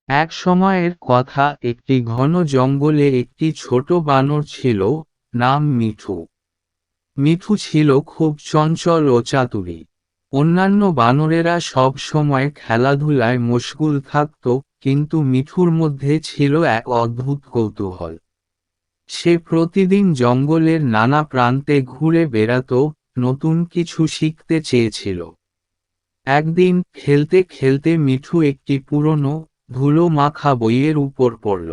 এক সময়ের কথা, একটি ঘন জঙ্গলে একটি ছোট বানর ছিল, নাম মিঠু। মিঠু ছিল খুব চঞ্চল ও চাতুরী। অন্যান্য বানরেরা সব সময় খেলাধুলায় মশগুল থাকত, কিন্তু মিঠুর মধ্যে ছিল এক অদ্ভুত কৌতূহল। সে প্রতিদিন জঙ্গলের নানা প্রান্তে ঘুরে বেড়াত, নতুন কিছু শিখতে চেয়েছিল। একদিন খেলতে খেলতে মিঠু একটি পুরনো, ধুলো মাখা বইয়ের উপর পড়ল।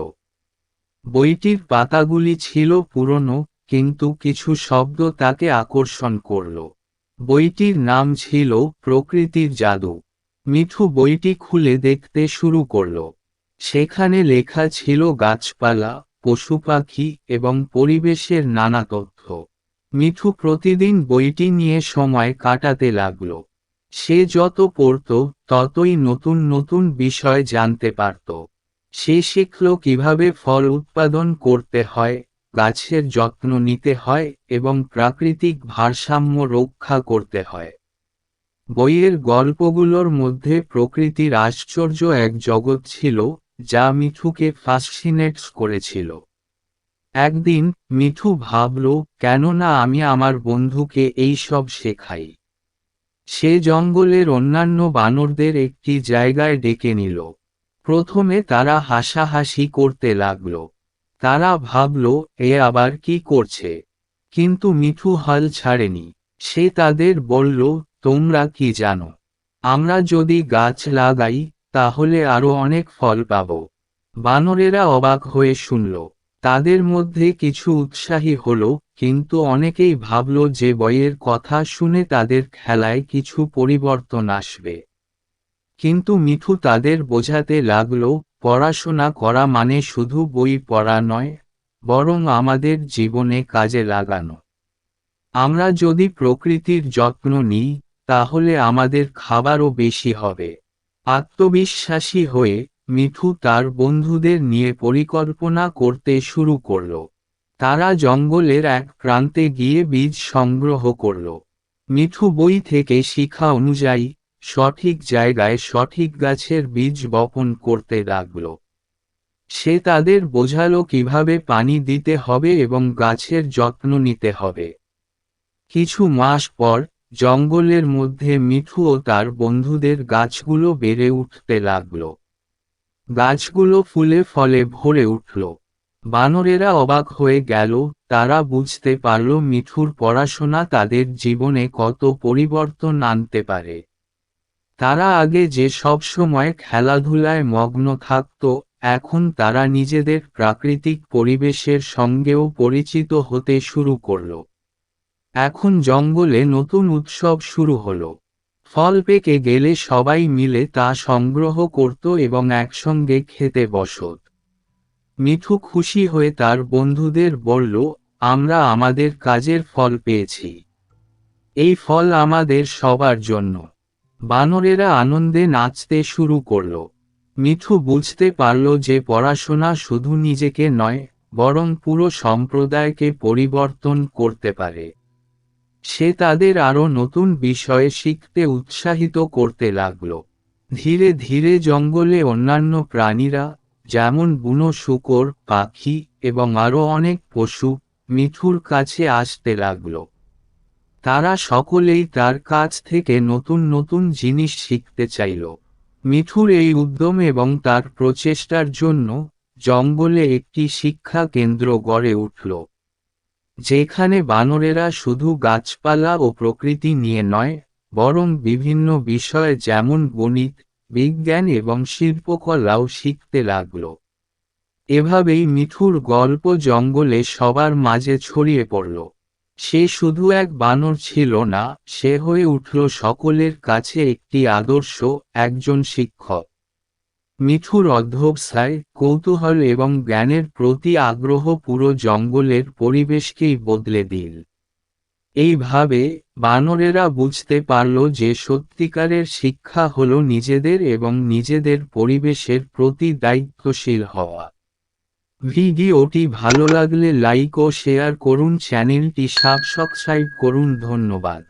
বইটির পাতাগুলি ছিল পুরনো, কিন্তু কিছু শব্দ তাকে আকর্ষণ করল। বইটির নাম ছিল প্রকৃতির জাদু। মিঠু বইটি খুলে দেখতে শুরু করল। সেখানে লেখা ছিল গাছপালা, পশু পাখি এবং পরিবেশের নানা তথ্য। মিঠু প্রতিদিন বইটি নিয়ে সময় কাটাতে লাগল। সে যত পড়ত, ততই নতুন নতুন বিষয় জানতে পারত। সে শিখল কিভাবে ফল উৎপাদন করতে হয়, গাছের যত্ন নিতে হয় এবং প্রাকৃতিক ভারসাম্য রক্ষা করতে হয়। বইয়ের গল্পগুলোর মধ্যে প্রকৃতির আশ্চর্য এক জগৎ ছিল, যা মিঠুকে ফ্যাসিনেটস করেছিল। একদিন মিঠু ভাবল, কেন না আমি আমার বন্ধুকে এই সব শেখাই। সে জঙ্গলের অন্যান্য বানরদের একটি জায়গায় ডেকে নিল। প্রথমে তারা হাসাহাসি করতে লাগল। তারা ভাবল, এ আবার কি করছে। কিন্তু মিঠু হাল ছাড়েনি। সে তাদের বলল, তোমরা কি জানো? আমরা যদি গাছ লাগাই, তাহলে আরো অনেক ফল পাব। বানরেরা অবাক হয়ে শুনল। তাদের মধ্যে কিছু উৎসাহী হলো, কিন্তু অনেকেই ভাবল যে বইয়ের কথা শুনে তাদের খেলায় কিছু পরিবর্তন আসবে। কিন্তু মিঠু তাদের বোঝাতে লাগল, পড়াশোনা করা মানে শুধু বই পড়া নয়, বরং আমাদের জীবনে কাজে লাগানো। আমরা যদি প্রকৃতির যত্ন নিই, তাহলে আমাদের খাবারও বেশি হবে। আত্মবিশ্বাসী হয়ে মিঠু তার বন্ধুদের নিয়ে পরিকল্পনা করতে শুরু করল। তারা জঙ্গলের এক প্রান্তে গিয়ে বীজ সংগ্রহ করল। মিঠু বই থেকে শিখা অনুযায়ী সঠিক জায়গায় সঠিক গাছের বীজ বপন করতে লাগল। সে তাদের বোঝালো কিভাবে পানি দিতে হবে এবং গাছের যত্ন নিতে হবে। কিছু মাস পর, জঙ্গলের মধ্যে মিঠু ও তার বন্ধুদের গাছগুলো বেড়ে উঠতে লাগল। গাছগুলো ফুলে ফলে ভরে উঠল। বানরেরা অবাক হয়ে গেল, তারা বুঝতে পারল মিঠুর পড়াশোনা তাদের জীবনে কত পরিবর্তন আনতে পারে। তারা আগে যে সব সময় খেলাধুলায় মগ্ন থাকত, এখন তারা নিজেদের প্রাকৃতিক পরিবেশের সঙ্গেও পরিচিত হতে শুরু করল। এখন জঙ্গলে নতুন উৎসব শুরু হলো। ফল পেকে গেলে সবাই মিলে তা সংগ্রহ করত এবং একসঙ্গে খেতে বসত। মিঠু খুশি হয়ে তার বন্ধুদের বলল, আমরা আমাদের কাজের ফল পেয়েছি। এই ফল আমাদের সবার জন্য। বানরেরা আনন্দে নাচতে শুরু করল। মিঠু বুঝতে পারল যে পড়াশোনা শুধু নিজেকে নয়, বরং পুরো সম্প্রদায়কে পরিবর্তন করতে পারে। সে তাদের আরও নতুন বিষয়ে শিখতে উৎসাহিত করতে লাগল। ধীরে ধীরে জঙ্গলে অন্যান্য প্রাণীরা, যেমন বুনো শূকর, পাখি এবং আরও অনেক পশু, মিঠুর কাছে আসতে লাগল। তারা সকলেই তার কাছ থেকে নতুন নতুন জিনিস শিখতে চাইল। মিঠুর এই উদ্যম এবং তার প্রচেষ্টার জন্য জঙ্গলে একটি শিক্ষা কেন্দ্র গড়ে উঠল, যেখানে বানরেরা শুধু গাছপালা ও প্রকৃতি নিয়ে নয়, বরং বিভিন্ন বিষয় যেমন গণিত, বিজ্ঞান এবং শিল্পকলাও শিখতে লাগল। এভাবেই মিঠুর গল্প জঙ্গলে সবার মাঝে ছড়িয়ে পড়ল। সে শুধু এক বানর ছিল না, সে হয়ে উঠল সকলের কাছে একটি আদর্শ, একজন শিক্ষক। মিঠুর অধ্যবসায়, কৌতূহল এবং জ্ঞানের প্রতি আগ্রহ পুরো জঙ্গলের পরিবেশকেই বদলে দিল। এইভাবে বানরেরা বুঝতে পারল যে সত্যিকারের শিক্ষা হলো নিজেদের এবং নিজেদের পরিবেশের প্রতি দায়িত্বশীল হওয়া। ভিডিওটি ভালো লাগলে লাইক ও শেয়ার করুন, চ্যানেলটি সাবস্ক্রাইব করুন। ধন্যবাদ।